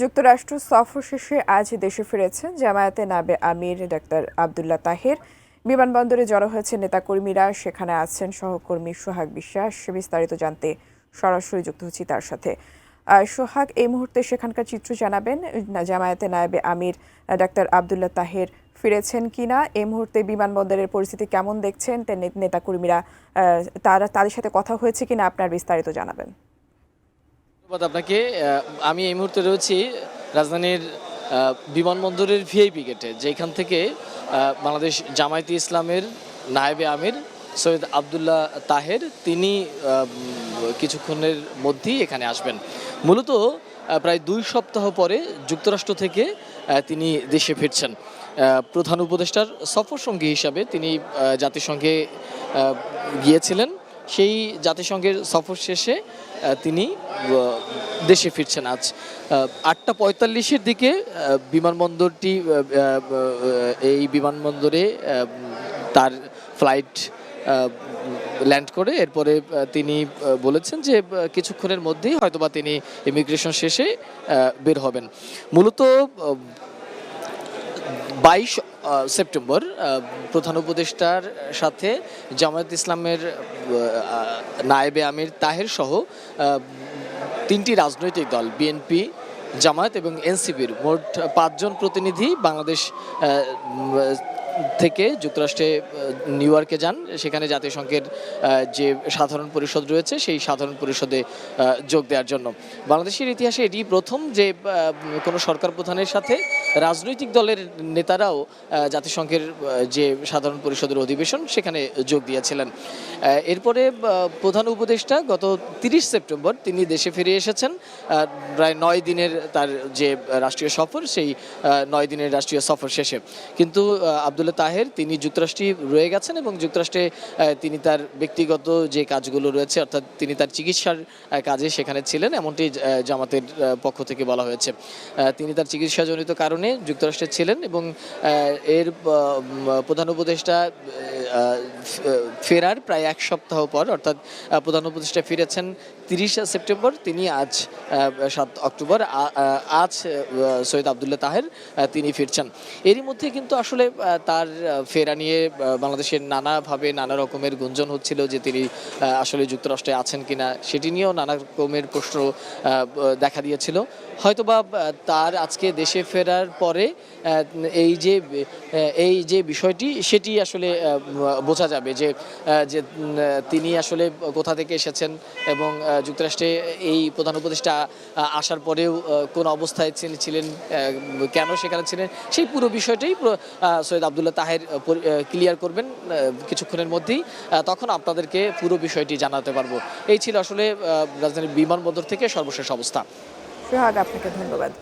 যুক্তরাষ্ট্র সফর শেষে আজ দেশে ফিরেছেন জামায়াতে নাবে আমির ডাক্তার আব্দুল্লাহ তাহের। বিমানবন্দরে জড়ো হয়েছে নেতাকর্মীরা, সেখানে আছেন সহকর্মী সোহাগ বিশ্বাস। বিস্তারিত জানতে সরাসরি যুক্ত হচ্ছি তার সাথে। সোহাগ, এই মুহূর্তে সেখানকার চিত্র জানাবেন। জামায়াতে নায়েবে আমির ডাক্তার আব্দুল্লাহ তাহের ফিরেছেন কিনা, এই মুহূর্তে বিমানবন্দরের পরিস্থিতি কেমন দেখছেন, নেতাকর্মীরা তাদের সাথে কথা হয়েছে কিনা, আপনার বিস্তারিত জানাবেন। ধন্যবাদ আপনাকে। আমি এই মুহূর্তে রয়েছি রাজধানীর বিমানবন্দরের ভিআইপি গেটে, যেখান থেকে বাংলাদেশ জামায়াতে ইসলামের নায়েবে আমির সৈয়দ আব্দুল্লাহ তাহের তিনি কিছুক্ষণের মধ্যেই এখানে আসবেন। মূলত প্রায় 2 সপ্তাহ পরে যুক্তরাষ্ট্র থেকে তিনি দেশে ফিরছেন। প্রধান উপদেষ্টার সফর সঙ্গী হিসাবে তিনি জাতিসংঘে গিয়েছিলেন। সেই জাতিসংঘের সফর শেষে তিনি দেশে ফিরছেন আজ 8:45-এর দিকে। বিমানবন্দরটি এই বিমানবন্দরে তার ফ্লাইট ল্যান্ড করে এরপরে তিনি বলেছেন যে কিছুক্ষণের মধ্যেই হয়তোবা তিনি ইমিগ্রেশন শেষে বের হবেন। মূলত 22 সেপ্টেম্বর প্রধান উপদেষ্টার সাথে জামায়াত ইসলামের নায়েবে আমির তাহের সহ 3টি রাজনৈতিক দল বিএনপি, জামায়াত এবং এনসিপির মোট 5 জন প্রতিনিধি বাংলাদেশ থেকে যুক্তরাষ্ট্রে নিউ ইয়র্কে যান। সেখানে জাতিসংঘের যে সাধারণ পরিষদ রয়েছে সেই সাধারণ পরিষদে যোগ দেওয়ার জন্য। বাংলাদেশের ইতিহাসে এটি প্রথম যে কোনো সরকার প্রধানের সাথে রাজনৈতিক দলের নেতারাও জাতিসংঘের যে সাধারণ পরিষদের অধিবেশন সেখানে যোগ দিয়েছিলেন। এরপরে প্রধান উপদেষ্টা গত 30 সেপ্টেম্বর তিনি দেশে ফিরে এসেছেন। প্রায় 9 দিনের তার যে রাষ্ট্রীয় সফর, সেই 9 দিনের রাষ্ট্রীয় সফর শেষে কিন্তু আব্দুল্লাহ তাহের তিনি যুক্তরাষ্ট্রে রয়ে গেছেন এবং যুক্তরাষ্ট্রে তিনি তার ব্যক্তিগত যে কাজগুলো রয়েছে, অর্থাৎ তিনি তার চিকিৎসার কাজে সেখানে ছিলেন, এমনটি জামাতের পক্ষ থেকে বলা হয়েছে। তিনি তার চিকিৎসাজনিত কারণে যুক্তরাষ্ট্রে ছিলেন এবং এর প্রধান উপদেষ্টা ফেরার প্রায় 1 সপ্তাহ পর, অর্থাৎ প্রধান উপদেষ্টা ফিরেছেন 30 সেপ্টেম্বর, তিনি আজ 7 অক্টোবর আজ সৈয়দ আব্দুল্লাহ তাহের তিনি ফিরছেন। এরই মধ্যে কিন্তু আসলে তার ফেরা নিয়ে বাংলাদেশের নানাভাবে নানা রকমের গুঞ্জন হচ্ছিল যে তিনি আসলে যুক্তরাষ্ট্রে আছেন কিনা, সেটি নিয়েও নানা রকমের প্রশ্ন দেখা দিয়েছিল। হয়তোবা তার আজকে দেশে ফেরার পরে এই যে বিষয়টি সেটি আসলে বোঝা যাবে যে তিনি আসলে কোথা থেকে এসেছেন এবং যুক্তরাষ্ট্রে এই প্রধান উপদেষ্টা আসার পরেও কোন অবস্থায় ছিলেন, কেন সেখানে ছিলেন, সেই পুরো বিষয়টাই সৈয়দ আব্দুল্লাহ তাহের ক্লিয়ার করবেন কিছুক্ষণের মধ্যেই। তখন আপনাদেরকে পুরো বিষয়টি জানাতে পারবো। এই ছিল আসলে রাজধানীর বিমানবন্দর থেকে সর্বশেষ অবস্থা। সোহাগ, আপনাকে ধন্যবাদ।